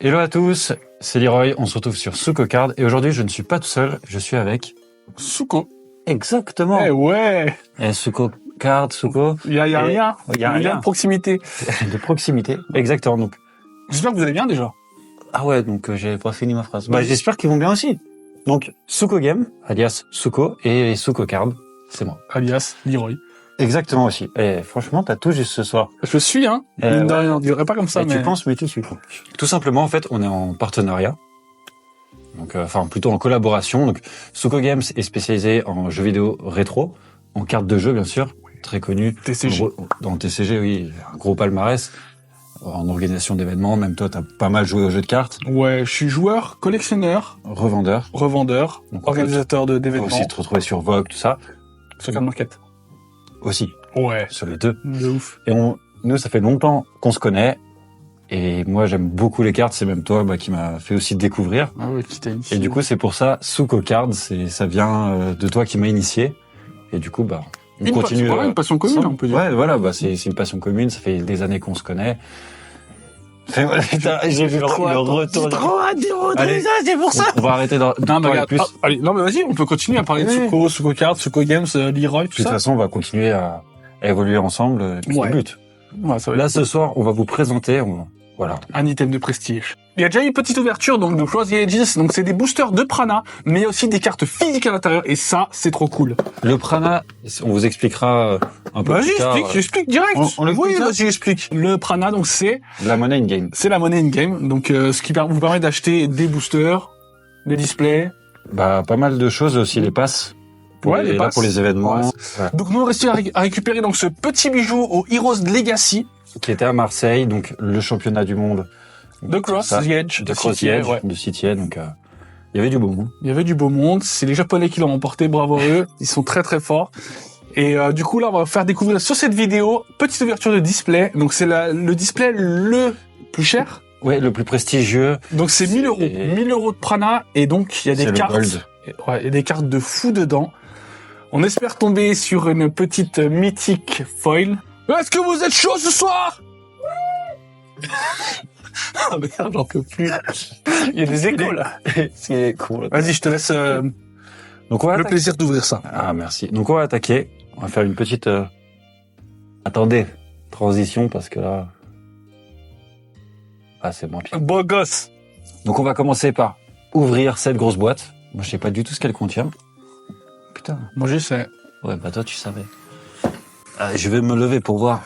Hello à tous, c'est Leroy, on se retrouve sur Suko Card et aujourd'hui je ne suis pas tout seul, je suis avec... Suko. Exactement. Eh ouais. Suko Card, Suko... Il y a un lien. Il y a un lien de proximité. de proximité. Exactement, donc... J'espère que vous allez bien déjà. Ah ouais, donc j'ai pas fini ma phrase. Bah j'espère qu'ils vont bien aussi. Donc Suko Game, alias Suko, et Suko Card, c'est moi. Alias Leroy. Exactement aussi. Et franchement, t'as tout juste ce soir. Je suis, hein. Mine de rien, on dirait pas comme ça, mais... Tu penses, mais tu suis. Tout simplement, en fait, on est en partenariat. Donc, enfin, plutôt en collaboration. Donc, Suko Games est spécialisé en jeux vidéo rétro, en cartes de jeu, bien sûr, très connu. TCG. Dans TCG, oui, un gros palmarès. En organisation d'événements, même toi, t'as pas mal joué aux jeux de cartes. Ouais, je suis joueur, collectionneur, Revendeur. revendeur, Donc, organisateur d'événements. Aussi te retrouver sur Vogue, tout ça. Sur Card Market. Aussi. Ouais. Sur les deux. De ouf. Et nous, ça fait longtemps qu'on se connaît. Et moi, j'aime beaucoup les cartes. C'est même toi qui m'a fait aussi découvrir. Ah ouais, qui t'a initié. Et du coup, c'est pour ça, Suko Card, ça vient de toi qui m'a initié. Et du coup, bah, on continue. Voilà, une passion commune, on peut dire. Ouais, voilà, bah, c'est une passion commune. Ça fait des années qu'on se connaît. J'ai vu le retour. Trop hâte de rentrer, ça, c'est pour ça. On va arrêter d'en parler plus. Allez, non, mais vas-y, on peut continuer à parler de Suko, Suko Card, Suko Games, Leroy, De tout toute ça. façon, on va continuer à évoluer ensemble. C'est Ouais. le but. Ouais, ça va Là, être ce soir, on va vous présenter. Voilà. un item de prestige. Il y a déjà eu une petite ouverture donc de Cross the Ages, donc c'est des boosters de prana, mais aussi des cartes physiques à l'intérieur, et ça, c'est trop cool. Le prana, on vous expliquera un peu Vas-y, plus tard. j'explique direct. On l'explique Oui, ça vas-y, j'explique. Le prana, donc c'est La monnaie in-game. la monnaie in-game, donc ce qui vous permet d'acheter des boosters, des displays. Bah, pas mal de choses aussi, les passes. Les passes. Pour les événements. Ouais. Voilà. Donc nous on réussit à récupérer donc ce petit bijou au Heroes Legacy Qui était à Marseille, donc le championnat du monde. de Cross Ça, the Edge, de Cross the Edge, ouais. de City, donc il y avait du beau monde. Il y avait du beau monde, c'est les Japonais qui l'ont remporté, bravo à eux, ils sont très très forts. Et du coup là on va faire découvrir sur cette vidéo, petite ouverture de display, donc c'est le display le plus cher, Ouais, le plus prestigieux. donc c'est 1000 euros, Et- 1000 euros de prana, et donc il y a C'est des le cartes, gold. ouais, il y a des cartes de fou dedans. On espère tomber sur une petite mythique foil. Est-ce que vous êtes chaud ce soir? Ah merde, j'en peux plus. Il y a des échos là. C'est cool. Vas-y, je te laisse Donc on va le plaisir d'ouvrir ça. Ah, merci. Donc on va attaquer. On va faire une petite... Attendez, transition, parce que là... Ah, c'est moins pire. Beau gosse. Donc on va commencer par ouvrir cette grosse boîte. Moi, je sais pas du tout ce qu'elle contient. Putain. Moi je sais. Ouais, bah toi, tu savais. Ah, je vais me lever pour voir.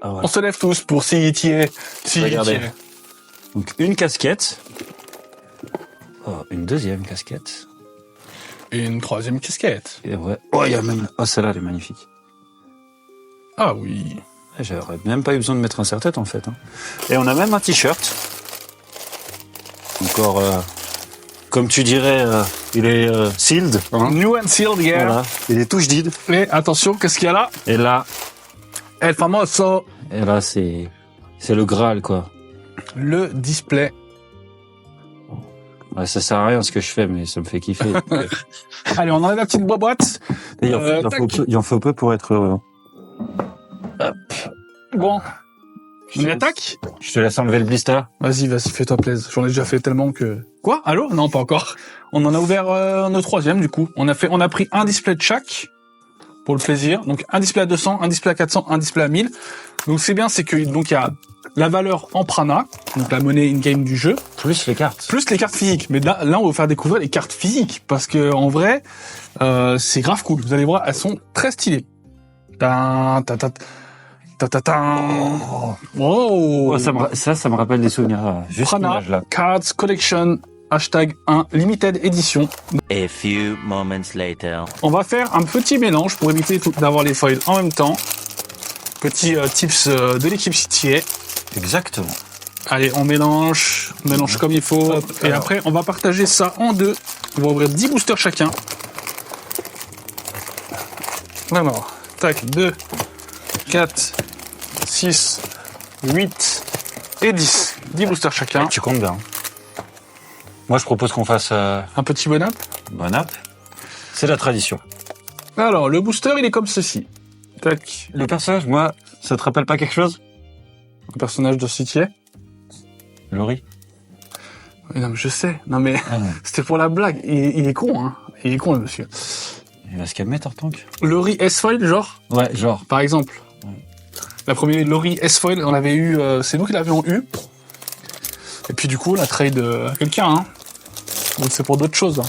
Ah, ouais. On se lève tous pour s'initier. Regardez. Donc une casquette. Oh, une deuxième casquette. Et une troisième casquette. Et ouais. Oh, il y a même... Oh, celle-là, elle est magnifique. Ah oui. J'aurais même pas eu besoin de mettre un serre-tête, en fait. Hein. Et on a même un t-shirt. Encore... Comme tu dirais, il est sealed. Hein. New and sealed, yeah. Voilà. Il est touche did. Et attention, qu'est-ce qu'il y a là? Et là... El famoso. Et là, c'est le Graal, quoi. Le display. Ouais, ça sert à rien ce que je fais, mais ça me fait kiffer. Allez, on enlève la petite boîte. Et il en faut peu pour être heureux. Bon. On y attaque? Je te laisse enlever le blister. Vas-y, fais-toi plaisir. J'en ai déjà fait tellement que... Quoi? Allô? Non, pas encore. On en a ouvert notre troisième, du coup. On a pris un display de chaque. Pour le plaisir. Donc, un display à 200, un display à 400, un display à 1000. Donc, c'est bien, c'est que, donc, il y a la valeur en prana. Donc, la monnaie in-game du jeu. Plus les cartes. Plus les cartes physiques. Mais là, on va vous faire découvrir les cartes physiques. Parce que, en vrai, c'est grave cool. Vous allez voir, elles sont très stylées. Tan, ta, ta, ta, ta, ta. Wow. Oh, ça me rappelle des souvenirs. Juste Prana l'image, là. Cards Collection #1 Limited Edition. A few moments later. On va faire un petit mélange pour éviter d'avoir les foils en même temps. Petit tips de l'équipe City. Exactement. Allez, on mélange comme il faut. Hop, et alors. après, on va partager ça en deux. On va ouvrir 10 boosters chacun. Alors, tac, 2, 4, 6, 8 et 10. 10 boosters chacun. Tu comptes bien. Moi, je propose qu'on fasse Un petit bon up. bon app. C'est la tradition. Alors, le booster, il est comme ceci. Tac, Le personnage, moi, ça te rappelle pas quelque chose? le personnage de City. Laurie. Non, mais je sais. Non, mais Ah, ouais. c'était pour la blague. Il est con, hein. Il est con, le monsieur. Il va se calmer, Tartank. Lori S-Foil, genre, Ouais, genre. par exemple. Ouais. La première Lori S-Foil, on avait eu... c'est nous qui l'avions eu. Et puis du coup, on a trade à quelqu'un, hein. Donc c'est pour d'autres choses.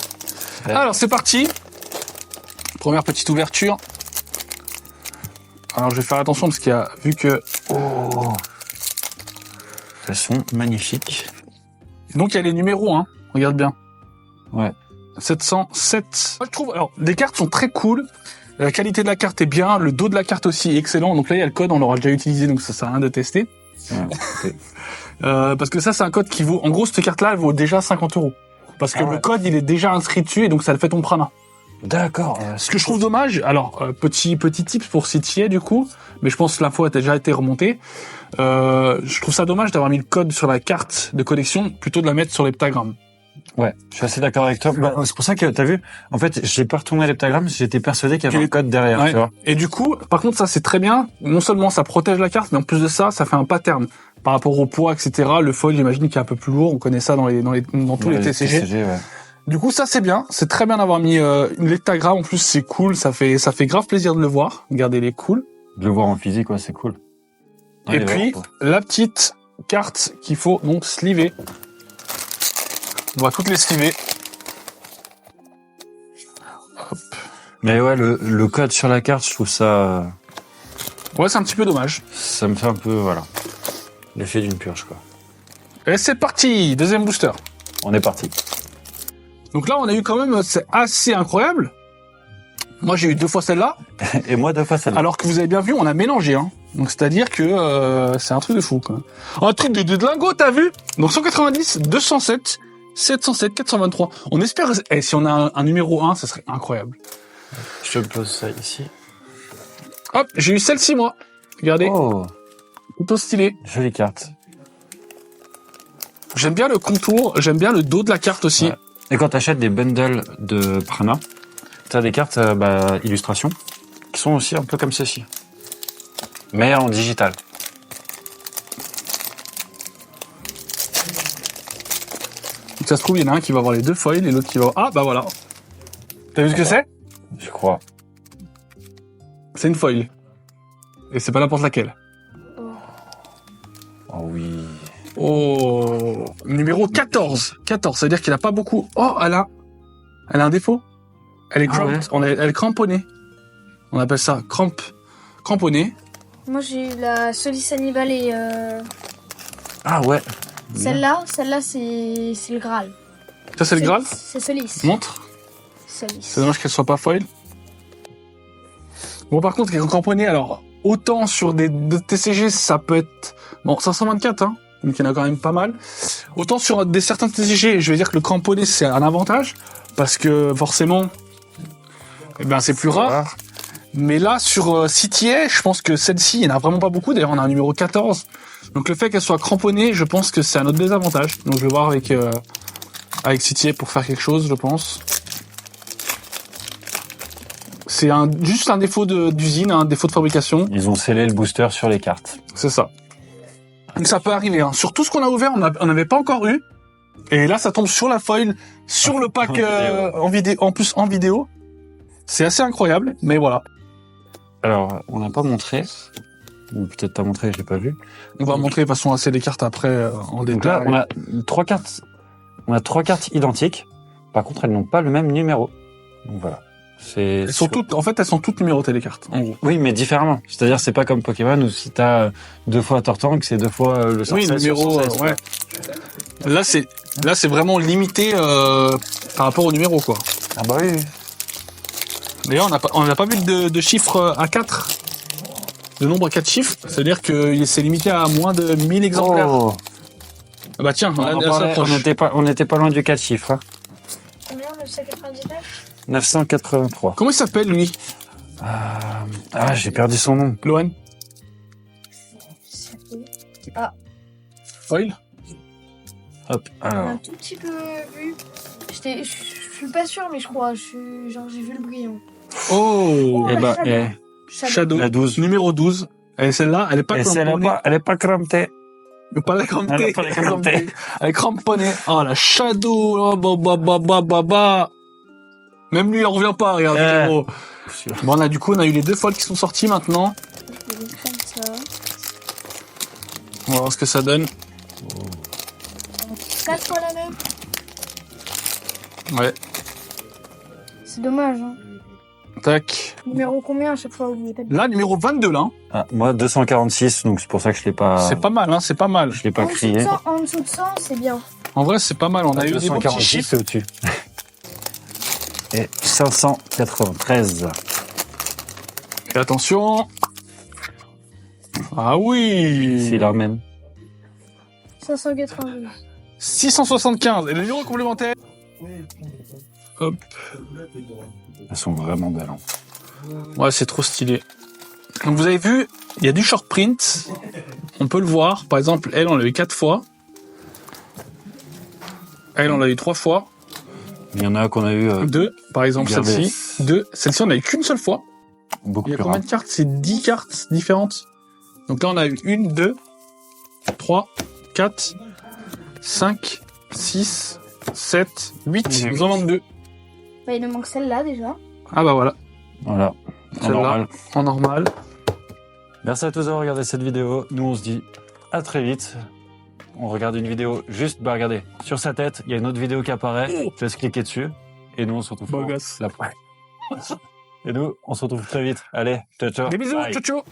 Ouais. Alors, c'est parti. Première petite ouverture. Alors, je vais faire attention parce qu'il y a... Vu que... Oh. Elles sont magnifiques. Donc, il y a les numéros, hein. Regarde bien. Ouais. 707. Moi, je trouve... Alors, les cartes sont très cool. La qualité de la carte est bien. Le dos de la carte aussi est excellent. Donc là, il y a le code. On l'aura déjà utilisé, donc ça sert à rien de tester. Ouais. Parce que ça, c'est un code qui vaut... En gros, cette carte-là, elle vaut déjà 50 €. Parce que Ah ouais. le code, il est déjà inscrit dessus et donc ça le fait ton prana. D'accord. Ce que je trouve dommage, alors, petit tips pour Citier, du coup, mais je pense que l'info a déjà été remontée. Je trouve ça dommage d'avoir mis le code sur la carte de connexion plutôt de la mettre sur l'heptagramme. Ouais, je suis assez d'accord avec toi. Bah, c'est pour ça que t'as vu, en fait, j'ai pas retourné l'heptagramme, j'étais persuadé qu'il y avait un code derrière, Ouais. tu vois. Et du coup, par contre, ça c'est très bien. Non seulement ça protège la carte, mais en plus de ça, ça fait un pattern par rapport au poids, etc. Le foil, j'imagine, qui est un peu plus lourd. On connaît ça dans tous les TCG. Ouais. Du coup, ça c'est bien. C'est très bien d'avoir mis l'heptagramme. En plus, c'est cool. Ça fait grave plaisir de le voir. Regardez, il est cool. De le voir en physique, ouais, c'est cool. Et Allez, puis, voir, la petite carte qu'il faut donc sliver. On va toutes les sliver. Hop. Mais ouais, le code sur la carte, je trouve ça, Ouais, c'est un petit peu dommage. ça me fait un peu, voilà, l'effet d'une purge, quoi. Et c'est parti, deuxième booster. On est parti. Donc là, on a eu quand même, c'est assez incroyable. Moi, j'ai eu 2 fois celle-là. Et moi, 2 fois celle-là. Alors que vous avez bien vu, on a mélangé, hein. Donc c'est-à-dire que c'est un truc de fou, quoi. Un truc de dingo, t'as vu? Donc 190, 207, 707, 423. On espère. Et si on a un numéro 1, ça serait incroyable. Je te pose ça ici. Hop, j'ai eu celle-ci, moi. Regardez, Oh, plutôt stylé. jolie carte. J'aime bien le contour, j'aime bien le dos de la carte aussi. Ouais. Et quand t'achètes des bundles de Prana, t'as des cartes, illustrations, qui sont aussi un peu comme ceci. Mais en digital. Donc ça se trouve, il y en a un qui va avoir les 2 foils et l'autre qui va... Ah, bah voilà. T'as vu ce que c'est? Je crois. C'est une foil. Et c'est pas n'importe laquelle. Oh oui. Oh, numéro 14. 14, ça veut dire qu'il a pas beaucoup. Oh, elle a un défaut. Elle est Ah ouais. elle est cramponnée. On appelle ça cramponnée. Moi j'ai eu la Solis Hannibal et Ah ouais. celle-là c'est le Graal. Ça, c'est le Graal. C'est Solis. Montre. Solis. C'est dommage qu'elle soit pas foil. Bon, par contre, elle est cramponnée. Alors, autant sur des TCG, ça peut être... Bon, 524, hein. Donc, il y en a quand même pas mal. Autant sur certains TCG, je vais dire que le cramponné, c'est un avantage. Parce que, forcément, eh ben, c'est plus rare. Mais là, sur Citier, je pense que celle-ci, il n'y en a vraiment pas beaucoup. D'ailleurs, on a un numéro 14. Donc, le fait qu'elle soit cramponnée, je pense que c'est un autre désavantage. Donc, je vais voir avec Citier pour faire quelque chose, je pense. C'est juste un défaut d'usine, un défaut de fabrication. Ils ont scellé le booster sur les cartes. C'est ça. Donc ça peut arriver. Hein. Sur tout ce qu'on a ouvert, on n'avait pas encore eu. Et là, ça tombe sur la foil, sur le pack en plus en vidéo. C'est assez incroyable, mais voilà. Alors, on n'a pas montré. Ou peut-être t'as montré, je l'ai pas vu. On va montrer de toute façon assez les cartes après en Donc là, détail. on a 3 cartes. On a 3 cartes identiques. Par contre, elles n'ont pas le même numéro. Donc voilà. Elles sont toutes numérotées les cartes, en gros. Oui, mais différemment. C'est-à-dire, c'est pas comme Pokémon où si t'as 2 fois Tortank, c'est 2 fois le Oui, Sarcelle sur numéro, 116, ouais. Là, c'est vraiment limité par rapport au numéro, quoi. Ah bah oui. D'ailleurs, on n'a pas vu de chiffre à 4. De nombre à 4 chiffres. C'est-à-dire que c'est limité à moins de 1000 exemplaires. Oh. Ah bah tiens, là, ça approche. On n'était pas loin du 4 chiffres. Hein. Combien 999 983. Comment il s'appelle, lui? Ah, j'ai perdu son nom. Lohan? Ah, Foil? Hop. on a Alors. un tout petit peu vu. Je suis pas sûr, mais je crois. J'ai vu le brillant. Oh! Eh bah, Shadow. Shadow. la 12. Numéro 12. Et celle-là, elle est pas Et cramponnée. elle est pas crampée. Pas la crampe Ah, pas la crampe T. Elle est cramponnée. Oh, la Shadow. Oh, bah. Même lui, il en revient pas, regarde, gros. Bon, on a eu les 2 folles qui sont sorties maintenant. Je vais comme ça. On va voir ce que ça donne. 4 fois la même. Ouais. C'est dommage, hein. Tac. Numéro combien à chaque fois vous mettez Là, numéro 22, là. Hein. Ah, moi, 246, donc c'est pour ça que je l'ai pas... C'est pas mal, hein, c'est pas mal. Je l'ai pas crié. En dessous de 100, c'est bien. En vrai, c'est pas mal. On a eu des bons petits 246, chiffres. c'est au-dessus. Et 593. Et attention. Ah oui. C'est la même. 592. 675. Et le numéro complémentaire. Hop. Elles sont vraiment belles. Hein. Ouais, c'est trop stylé. Donc vous avez vu, il y a du short print. On peut le voir. Par exemple, elle, on l'a eu 4 fois. Elle, on l'a eu 3 fois. Il y en a qu'on a eu 2, par exemple, regardez. celle-ci. 2. Celle-ci, on a eu qu'une seule fois. beaucoup Il y a plus combien rares. de cartes? C'est 10 cartes différentes. Donc là, on a eu 1, 2, 3, 4, 5, 6, 7, 8. Nous en manque 2. Bah, il nous manque celle-là déjà. Ah bah voilà, Voilà. En Celle-là. normal. en normal. Merci à tous d'avoir regardé cette vidéo. Nous, on se dit à très vite. On regarde une vidéo juste, bah regardez, sur sa tête, il y a une autre vidéo qui apparaît. Je te laisse cliquer dessus. Et nous, on se retrouve Beau pour gosse. la prochaine. Et nous, on se retrouve très vite. Allez, ciao, ciao. Des bisous, Bye. ciao ciao.